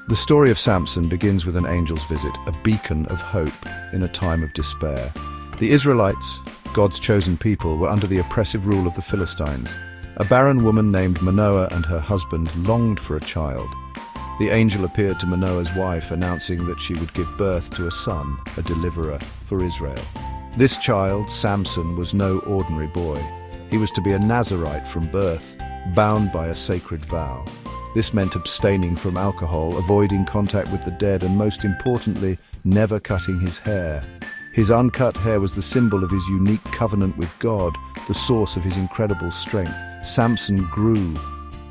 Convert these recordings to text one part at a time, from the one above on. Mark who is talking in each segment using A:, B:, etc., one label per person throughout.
A: The story of Samson begins with an angel's visit, a beacon of hope in a time of despair. The Israelites, God's chosen people, were under the oppressive rule of the Philistines. A barren woman named Manoah and her husband longed for a child. The angel appeared to Manoah's wife, announcing that she would give birth to a son, a deliverer for Israel. This child, Samson, was no ordinary boy. He was to be a Nazirite from birth, bound by a sacred vow. This meant abstaining from alcohol, avoiding contact with the dead, and most importantly, never cutting his hair. His uncut hair was the symbol of his unique covenant with God, the source of his incredible strength. Samson grew,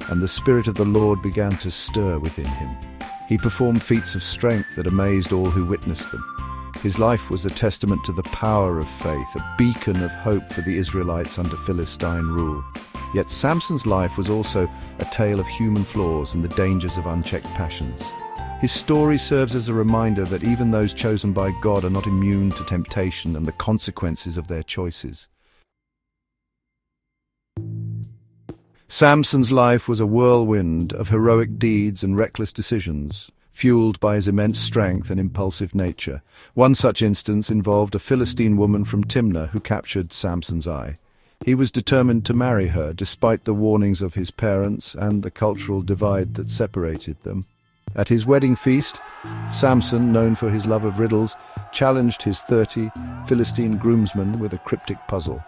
A: and the Spirit of the Lord began to stir within him. He performed feats of strength that amazed all who witnessed them. His life was a testament to the power of faith, a beacon of hope for the Israelites under Philistine rule. Yet Samson's life was also a tale of human flaws and the dangers of unchecked passions. His story serves as a reminder that even those chosen by God are not immune to temptation and the consequences of their choices. Samson's life was a whirlwind of heroic deeds and reckless decisions, fueled by his immense strength and impulsive nature. One such instance involved a Philistine woman from Timnah who captured Samson's eye. He was determined to marry her, despite the warnings of his parents and the cultural divide that separated them. At his wedding feast, Samson, known for his love of riddles, challenged his 30 Philistine groomsmen with a cryptic puzzle.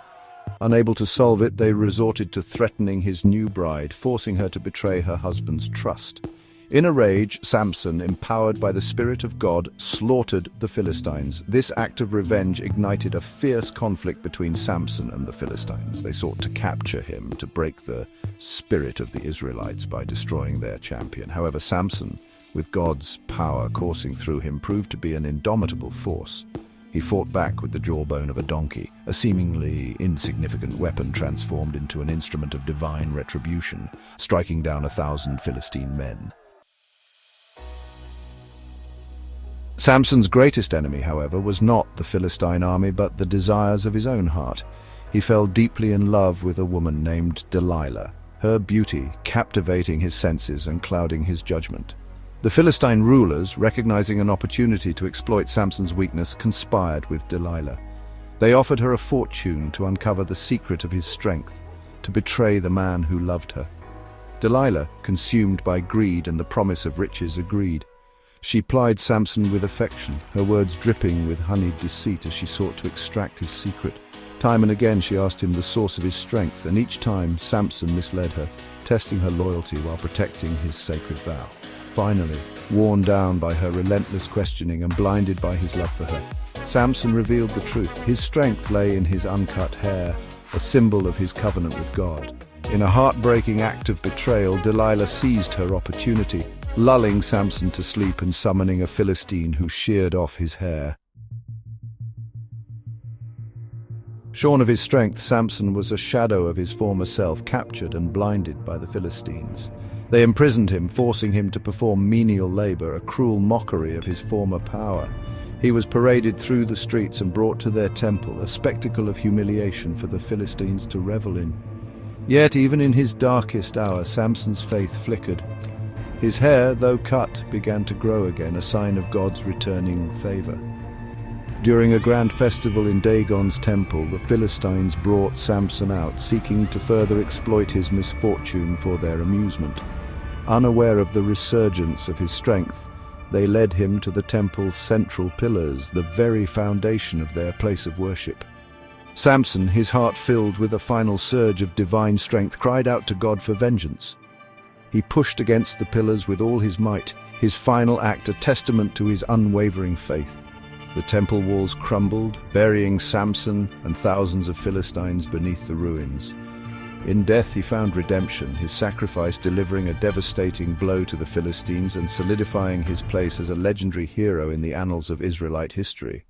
A: Unable to solve it, they resorted to threatening his new bride, forcing her to betray her husband's trust. In a rage, Samson, empowered by the Spirit of God, slaughtered the Philistines. This act of revenge ignited a fierce conflict between Samson and the Philistines. They sought to capture him, to break the spirit of the Israelites by destroying their champion. However, Samson, with God's power coursing through him, proved to be an indomitable force. He fought back with the jawbone of a donkey, a seemingly insignificant weapon transformed into an instrument of divine retribution, striking down 1,000 Philistine men. Samson's greatest enemy, however, was not the Philistine army, but the desires of his own heart. He fell deeply in love with a woman named Delilah, her beauty captivating his senses and clouding his judgment. The Philistine rulers, recognizing an opportunity to exploit Samson's weakness, conspired with Delilah. They offered her a fortune to uncover the secret of his strength, to betray the man who loved her. Delilah, consumed by greed and the promise of riches, agreed. She plied Samson with affection, her words dripping with honeyed deceit as she sought to extract his secret. Time and again she asked him the source of his strength, and each time Samson misled her, testing her loyalty while protecting his sacred vow. Finally, worn down by her relentless questioning and blinded by his love for her, Samson revealed the truth. His strength lay in his uncut hair, a symbol of his covenant with God. In a heartbreaking act of betrayal, Delilah seized her opportunity, lulling Samson to sleep and summoning a Philistine who sheared off his hair. Shorn of his strength, Samson was a shadow of his former self, captured and blinded by the Philistines. They imprisoned him, forcing him to perform menial labor, a cruel mockery of his former power. He was paraded through the streets and brought to their temple, a spectacle of humiliation for the Philistines to revel in. Yet, even in his darkest hour, Samson's faith flickered. His hair, though cut, began to grow again, a sign of God's returning favor. During a grand festival in Dagon's temple, the Philistines brought Samson out, seeking to further exploit his misfortune for their amusement. Unaware of the resurgence of his strength, they led him to the temple's central pillars, the very foundation of their place of worship. Samson, his heart filled with a final surge of divine strength, cried out to God for vengeance. He pushed against the pillars with all his might, his final act a testament to his unwavering faith. The temple walls crumbled, burying Samson and thousands of Philistines beneath the ruins. In death he found redemption, his sacrifice delivering a devastating blow to the Philistines and solidifying his place as a legendary hero in the annals of Israelite history.